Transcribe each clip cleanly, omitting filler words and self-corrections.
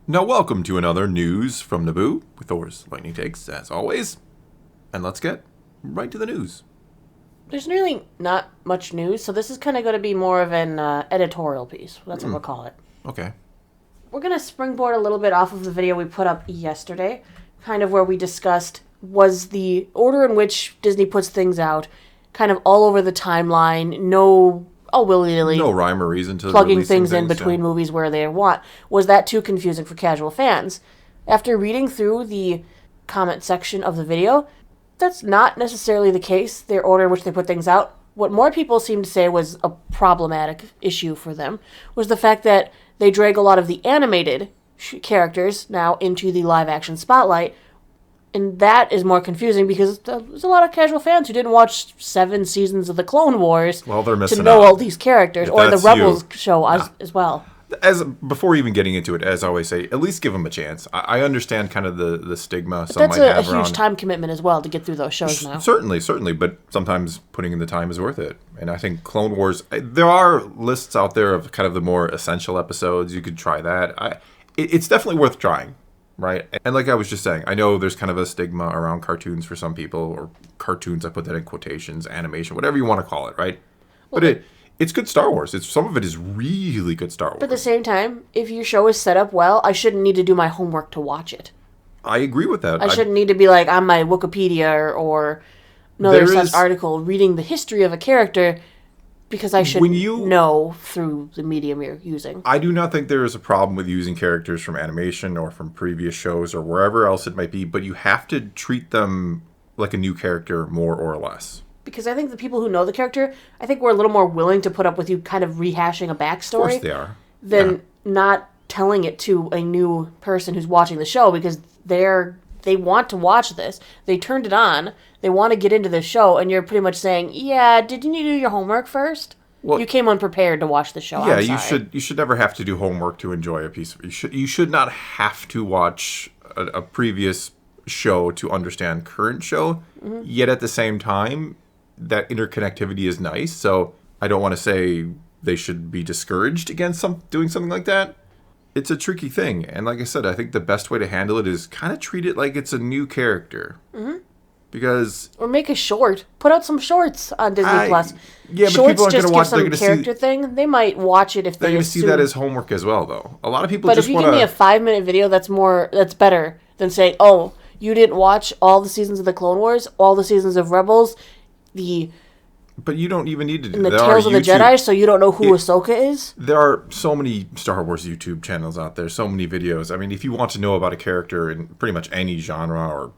Now, welcome to another News from Naboo with Thor's Lightning Takes, as always. And let's get right to the news. There's really not much news, so this is kind of going to be more of an editorial piece. That's what we'll call it. Okay. We're going to springboard a little bit off of the video we put up yesterday, kind of where we discussed was the order in which Disney puts things out, kind of all over the timeline, no willy-nilly. No rhyme or reason to plugging things in between movies where they want. Was that too confusing for casual fans? After reading through the comment section of the video, that's not necessarily the case, their order in which they put things out. What more people seem to say was a problematic issue for them was the fact that they drag a lot of the animated characters now into the live-action spotlight, and that is more confusing because there's a lot of casual fans who didn't watch 7 seasons of the Clone Wars they're missing to know out. All these characters, or the Rebels show as well. Before even getting into it, as I always say, at least give them a chance. I understand kind of the stigma But some that's might have a huge time commitment as well to get through those shows now. Certainly, but sometimes putting in the time is worth it. And I think Clone Wars, there are lists out there of kind of the more essential episodes. You could try that. It's definitely worth trying, right? And like I was just saying, I know there's kind of a stigma around cartoons for some people, or cartoons, I put that in quotations, animation, whatever you want to call it, right? Well, but it's good Star Wars. Some of it is really good Star Wars. But at the same time, if your show is set up well, I shouldn't need to do my homework to watch it. I agree with that. I shouldn't need to be like on my Wikipedia or another such article reading the history of a character because I should know through the medium you're using. I do not think there is a problem with using characters from animation or from previous shows or wherever else it might be, but you have to treat them like a new character more or less. Because I think the people who know the character, I think we're a little more willing to put up with you kind of rehashing a backstory. Of course they are. Than not telling it to a new person who's watching the show because they want to watch this. They turned it on. They want to get into the show, and you're pretty much saying, "Yeah, didn't you do your homework first? Well, you came unprepared to watch the show." Yeah, you should never have to do homework to enjoy a piece of it. You should not have to watch a previous show to understand current show. Mm-hmm. Yet at the same time, that interconnectivity is nice. So I don't want to say they should be discouraged against doing something like that. It's a tricky thing. And like I said, I think the best way to handle it is kind of treat it like it's a new character. Mm-hmm. Because... Or make a short. Put out some shorts on Disney+. Plus. Yeah, shorts but people aren't just going to watch... give some character thing. They might watch it if they're going to see that as homework as well, though. A lot of people but just want to... But if you give me a 5-minute video, that's better than saying, oh, you didn't watch all the seasons of the Clone Wars, all the seasons of Rebels, But you don't even need to do that. The Tales of the Jedi, so you don't know who Ahsoka is? There are so many Star Wars YouTube channels out there, so many videos. I mean, if you want to know about a character in pretty much any genre or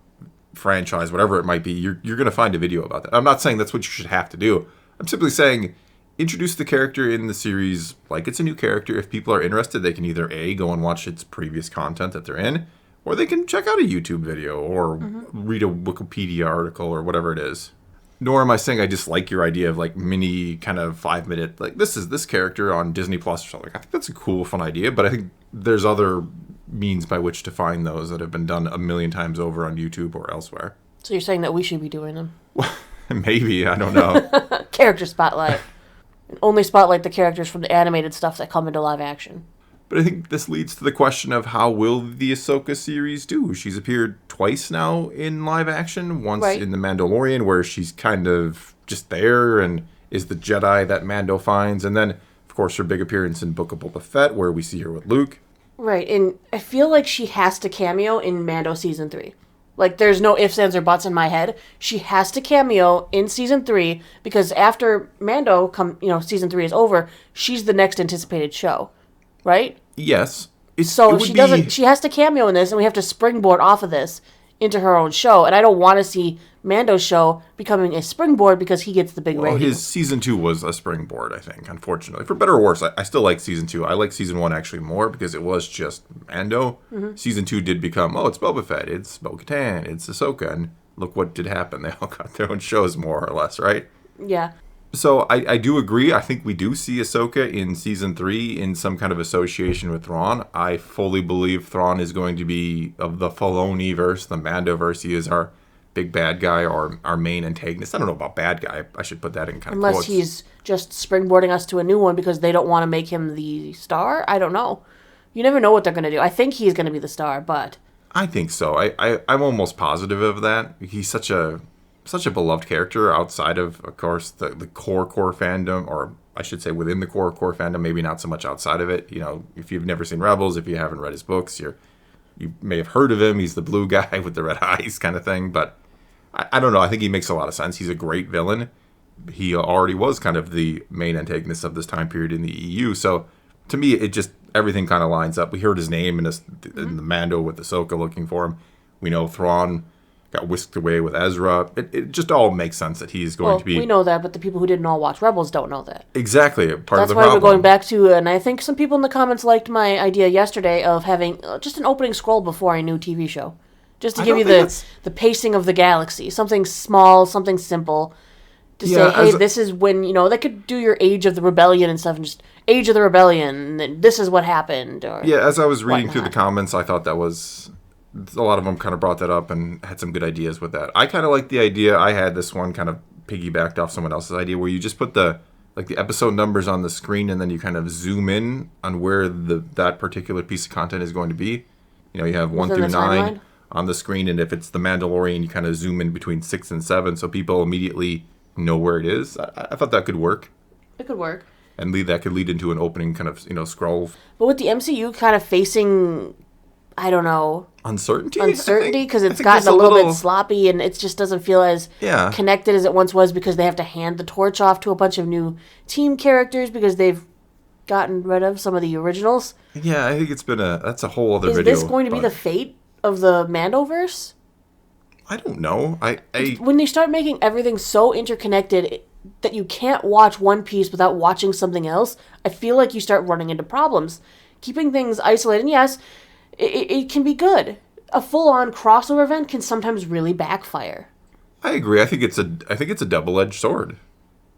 franchise, whatever it might be, you're going to find a video about that. I'm not saying that's what you should have to do. I'm simply saying introduce the character in the series like it's a new character. If people are interested, they can either A, go and watch its previous content that they're in, or they can check out a YouTube video or read a Wikipedia article or whatever it is. Nor am I saying I dislike your idea of like mini kind of 5-minute, like this is this character on Disney Plus or something. I think that's a cool, fun idea, but I think there's other means by which to find those that have been done a million times over on YouTube or elsewhere. So you're saying that we should be doing them? Well, maybe, I don't know. Character spotlight. And only spotlight the characters from the animated stuff that come into live action. But I think this leads to the question of how will the Ahsoka series do? She's appeared twice now in live action. Once in The Mandalorian, where she's kind of just there and is the Jedi that Mando finds. And then, of course, her big appearance in Book of Boba Fett, where we see her with Luke. Right, and I feel like she has to cameo in Mando Season 3. Like, there's no ifs, ands, or buts in my head. She has to cameo in Season 3, because after Mando, Season 3 is over, she's the next anticipated show. Right? Yes. She has to cameo in this, and we have to springboard off of this into her own show. And I don't want to see Mando's show becoming a springboard because he gets the big rating. His Season 2 was a springboard, I think, unfortunately. For better or worse, I still like Season 2. I like Season 1 actually more because it was just Mando. Mm-hmm. Season 2 did become, it's Boba Fett, it's Bo-Katan, it's Ahsoka, and look what did happen. They all got their own shows more or less, right? Yeah. So I do agree. I think we do see Ahsoka in Season 3 in some kind of association with Thrawn. I fully believe Thrawn is going to be of the Filoni-verse, the Mandoverse. He is our big bad guy or our main antagonist. I don't know about bad guy. I should put that in kind of quotes. Unless he's just springboarding us to a new one because they don't want to make him the star. I don't know. You never know what they're going to do. I think he's going to be the star, but... I think so. I'm almost positive of that. He's such a beloved character outside of course, the core fandom, or I should say within the core fandom, maybe not so much outside of it. You know, if you've never seen Rebels, if you haven't read his books, you may have heard of him. He's the blue guy with the red eyes kind of thing. But I don't know. I think he makes a lot of sense. He's a great villain. He already was kind of the main antagonist of this time period in the EU. So to me, it just, everything kind of lines up. We heard his name in the Mando with Ahsoka looking for him. We know Thrawn got whisked away with Ezra. It just all makes sense that he's going to be... we know that, but the people who didn't all watch Rebels don't know that. Exactly, part of the problem. That's why we're going back to, and I think some people in the comments liked my idea yesterday of having just an opening scroll before a new TV show. Just to give you the pacing of the galaxy. Something small, something simple. To say, hey, this is when, they could do your Age of the Rebellion and stuff, and just Age of the Rebellion, and this is what happened. Or as I was reading through the comments, I thought that was... A lot of them kind of brought that up and had some good ideas with that. I kind of like the idea. I had this one kind of piggybacked off someone else's idea where you just put the episode numbers on the screen and then you kind of zoom in on where that particular piece of content is going to be. You have 1 through 9 on the screen, and if it's The Mandalorian, you kind of zoom in between 6 and 7 so people immediately know where it is. I thought that could work. It could work. And that could lead into an opening kind of, scroll. But with the MCU kind of facing... I don't know. Uncertainty, because it's gotten a little bit sloppy and it just doesn't feel as connected as it once was, because they have to hand the torch off to a bunch of new team characters because they've gotten rid of some of the originals. Yeah, I think that's a whole other video. Is this going to be the fate of the Mandoverse? I don't know. When they start making everything so interconnected that you can't watch one piece without watching something else, I feel like you start running into problems. Keeping things isolated, and yes... It can be good. A full-on crossover event can sometimes really backfire. I agree. I think it's a double-edged sword.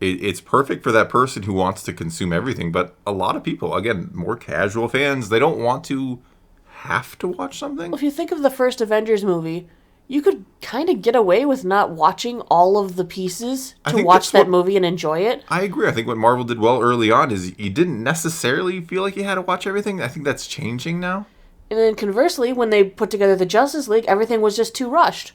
It's perfect for that person who wants to consume everything, but a lot of people, again, more casual fans, they don't want to have to watch something. Well, if you think of the first Avengers movie, you could kind of get away with not watching all of the pieces to watch that movie and enjoy it. I agree. I think what Marvel did well early on is you didn't necessarily feel like you had to watch everything. I think that's changing now. And then conversely, when they put together the Justice League, everything was just too rushed.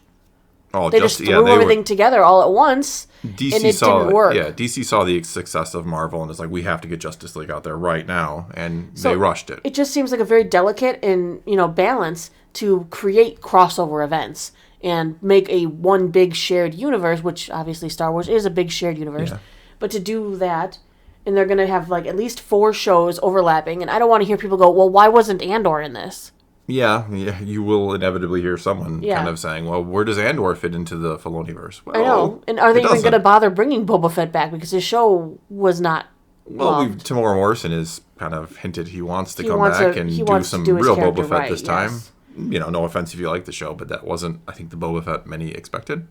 They just threw everything together all at once, and it didn't work. Yeah, DC saw the success of Marvel and was like, we have to get Justice League out there right now, and they rushed it. It just seems like a very delicate and balance to create crossover events and make one big shared universe, which obviously Star Wars is a big shared universe. Yeah. But to do that... And they're going to have, at least 4 shows overlapping. And I don't want to hear people go, well, why wasn't Andor in this? Yeah, you will inevitably hear someone kind of saying, well, where does Andor fit into the Filoniverse? Well, I know. And are they even going to bother bringing Boba Fett back? Because his show was not loved. Tamora Morrison has kind of hinted he wants to come back and do some real Boba Fett this time. Yes. No offense if you like the show, but that wasn't, I think, the Boba Fett many expected.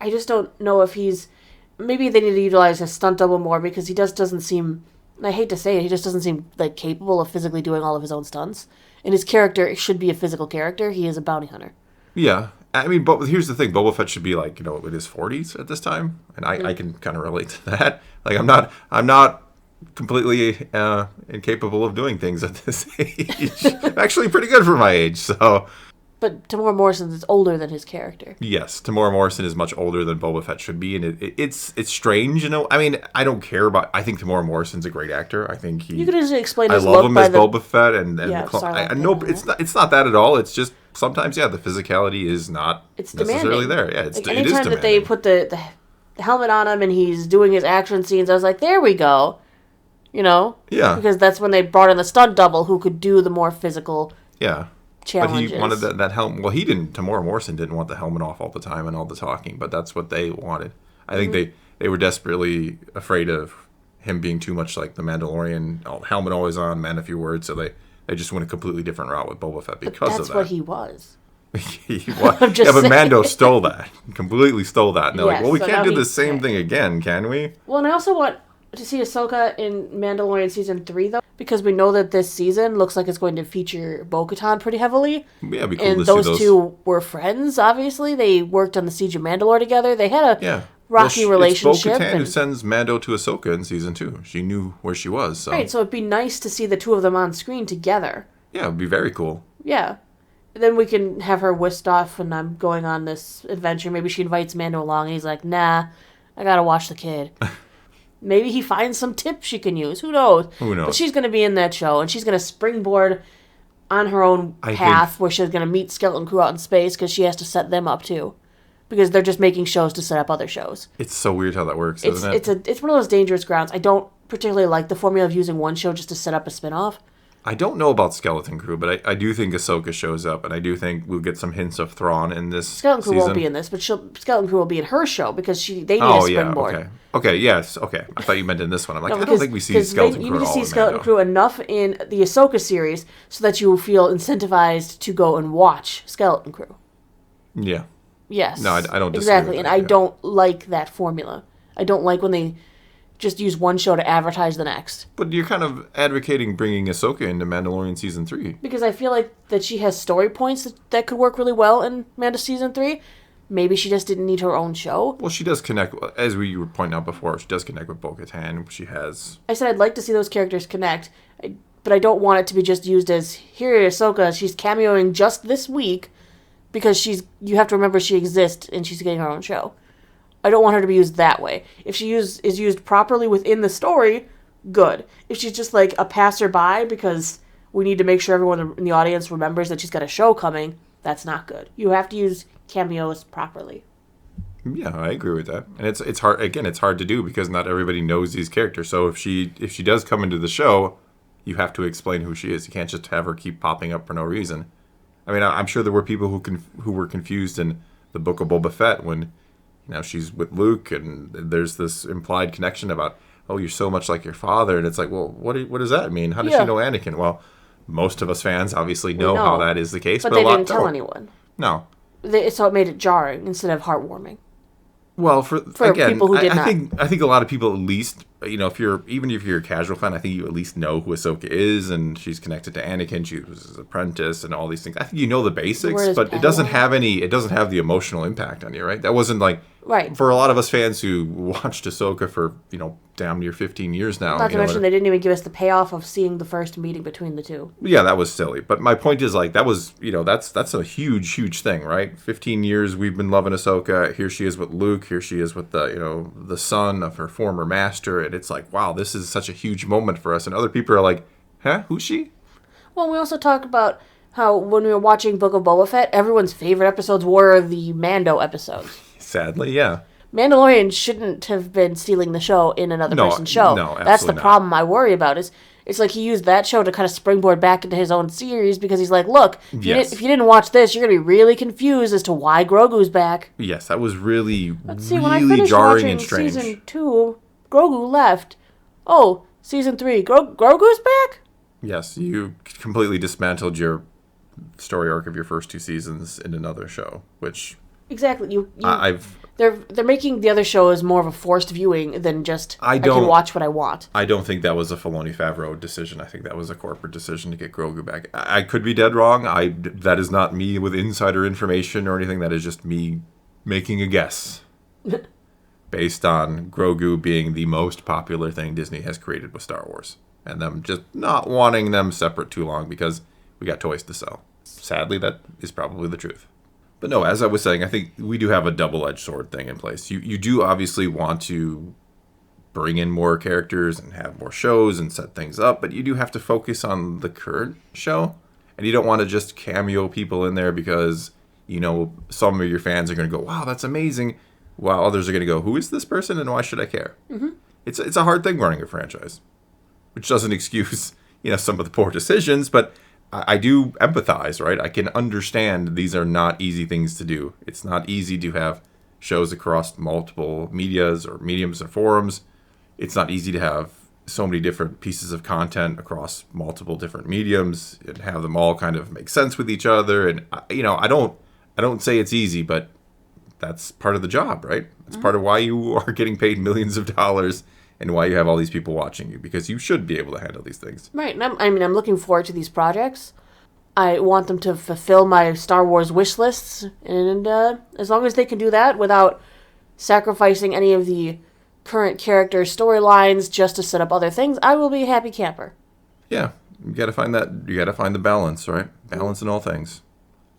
I just don't know if he's... Maybe they need to utilize his stunt double more, because he just doesn't seem... I hate to say it, he just doesn't seem capable of physically doing all of his own stunts. And his character should be a physical character. He is a bounty hunter. Yeah. I mean, but here's the thing. Boba Fett should be in his 40s at this time. And I can kind of relate to that. I'm not completely incapable of doing things at this age. I'm actually pretty good for my age, so... But Tamora Morrison is older than his character. Yes, Tamora Morrison is much older than Boba Fett should be, and it's strange, I mean, I don't care about... I think Tamora Morrison's a great actor. I think he... You could easily explain his look. I love him as Boba Fett, and no, it's not that at all. It's just sometimes, the physicality is not necessarily there. Yeah, it is demanding. Anytime that they put the helmet on him and he's doing his action scenes, I was like, there we go. Yeah. Because that's when they brought in the stunt double who could do the more physical... Yeah. Challenges. But he wanted that helmet. Well, he didn't. Tamora Morrison didn't want the helmet off all the time and all the talking, but that's what they wanted. I think they were desperately afraid of him being too much like the Mandalorian, helmet always on, man a few words, so they just went a completely different route with Boba Fett because of that. That's what he was. He was. But Mando stole that. Completely stole that. And they're like, well, we can't do the same thing again, can we? Well, and I also want to see Ahsoka in Mandalorian Season 3, though, because we know that this season looks like it's going to feature Bo-Katan pretty heavily. Yeah, it'd be cool and to see those two were friends, obviously. They worked on the Siege of Mandalore together. They had a rocky relationship. It's Bo-Katan who sends Mando to Ahsoka in Season 2. She knew where she was. So. Right, so it'd be nice to see the two of them on screen together. Yeah, it would be very cool. Yeah. Then we can have her whisked off when I'm going on this adventure. Maybe she invites Mando along and he's like, nah, I gotta watch the kid. Maybe he finds some tips she can use. Who knows? Who knows? But she's going to be in that show, and she's going to springboard on her own path where she's going to meet Skeleton Crew out in space because she has to set them up too. Because they're just making shows to set up other shows. It's so weird how that works, isn't it? It's one of those dangerous grounds. I don't particularly like the formula of using one show just to set up a spinoff. I don't know about Skeleton Crew, but I do think Ahsoka shows up, and I do think we'll get some hints of Thrawn in this Skeleton Crew season. won't be in this, but Skeleton Crew will be in her show because they need a springboard. Yeah, okay, yes, okay. I thought you meant in this one. I'm like, I don't think we see Skeleton Crew at all. You need to see in Skeleton Crew enough in the Ahsoka series so that you feel incentivized to go and watch Skeleton Crew. Yeah. Yes. No, I don't disagree exactly, with and that, I don't like that formula. I don't like when they just use one show to advertise the next. But you're kind of advocating bringing Ahsoka into Mandalorian Season 3. Because I feel like that she has story points that could work really well in Mando Season 3. Maybe she just didn't need her own show. Well, she does connect, as we were pointing out before, she does connect with Bo-Katan. She has... I said I'd like to see those characters connect, but I don't want it to be just used as, here Ahsoka, she's cameoing just this week, because you have to remember she exists and she's getting her own show. I don't want her to be used that way. If she is used properly within the story, good. If she's just like a passerby because we need to make sure everyone in the audience remembers that she's got a show coming, that's not good. You have to use cameos properly. Yeah, I agree with that. And it's hard. Again, it's hard to do because not everybody knows these characters. So if she does come into the show, you have to explain who she is. You can't just have her keep popping up for no reason. I mean, I'm sure there were people who were confused in the Book of Boba Fett when, she's with Luke and there's this implied connection about, oh, you're so much like your father. And it's like, well, what does that mean? How does she know Anakin? Well, most of us fans obviously know how that is the case. But they didn't tell anyone. No. So it made it jarring instead of heartwarming. Well, for again, people who did I not. I think a lot of people at least, if you're a casual fan, I think you at least know who Ahsoka is, and she's connected to Anakin. She was his apprentice, and all these things. I think you know the basics, but it doesn't have the emotional impact on you, right? That wasn't like for a lot of us fans who watched Ahsoka for damn near 15 years now. Not to mention they didn't even give us the payoff of seeing the first meeting between the two. Yeah, that was silly. But my point is, that was, that's a huge thing, right? 15 years we've been loving Ahsoka. Here she is with Luke. Here she is with the son of her former master. And it's like, wow, this is such a huge moment for us. And other people are like, huh? Who's she? Well, we also talked about how when we were watching Book of Boba Fett, everyone's favorite episodes were the Mando episodes. Sadly, yeah. Mandalorian shouldn't have been stealing the show in another person's show. No, that's the problem I worry about. It's like he used that show to kind of springboard back into his own series because he's like, look, if you didn't watch this, you're going to be really confused as to why Grogu's back. Yes, that was really when I finished jarring watching and strange. Season 2, Grogu left. Oh, Season 3, Grogu's back? Yes, you completely dismantled your story arc of your first 2 seasons in another show, which... Exactly. They're making the other show as more of a forced viewing than just I can watch what I want. I don't think that was a Filoni Favreau decision. I think that was a corporate decision to get Grogu back. I could be dead wrong. That is not me with insider information or anything. That is just me making a guess based on Grogu being the most popular thing Disney has created with Star Wars, and them just not wanting them separate too long because we got toys to sell. Sadly, that is probably the truth. But no, as I was saying, I think we do have a double-edged sword thing in place. You do obviously want to bring in more characters and have more shows and set things up, but you do have to focus on the current show. And you don't want to just cameo people in there because, some of your fans are going to go, wow, that's amazing, while others are going to go, who is this person and why should I care? Mm-hmm. It's a hard thing running a franchise, which doesn't excuse, some of the poor decisions, but... I do empathize, right? I can understand these are not easy things to do. It's not easy to have shows across multiple medias or mediums or forums. It's not easy to have so many different pieces of content across multiple different mediums and have them all kind of make sense with each other. And I don't say it's easy, but that's part of the job, right? That's part of why you are getting paid millions of dollars. And why you have all these people watching you, because you should be able to handle these things. Right, and I'm looking forward to these projects. I want them to fulfill my Star Wars wish lists, and as long as they can do that without sacrificing any of the current character storylines just to set up other things, I will be a happy camper. Yeah, You gotta find the balance, right? Balance in all things.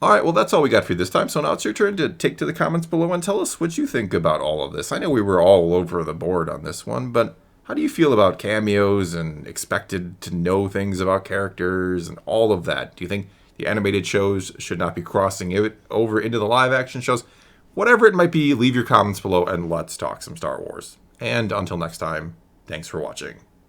All right, well, that's all we got for you this time. So now it's your turn to take to the comments below and tell us what you think about all of this. I know we were all over the board on this one, but how do you feel about cameos and expected to know things about characters and all of that? Do you think the animated shows should not be crossing it over into the live action shows? Whatever it might be, leave your comments below and let's talk some Star Wars. And until next time, thanks for watching.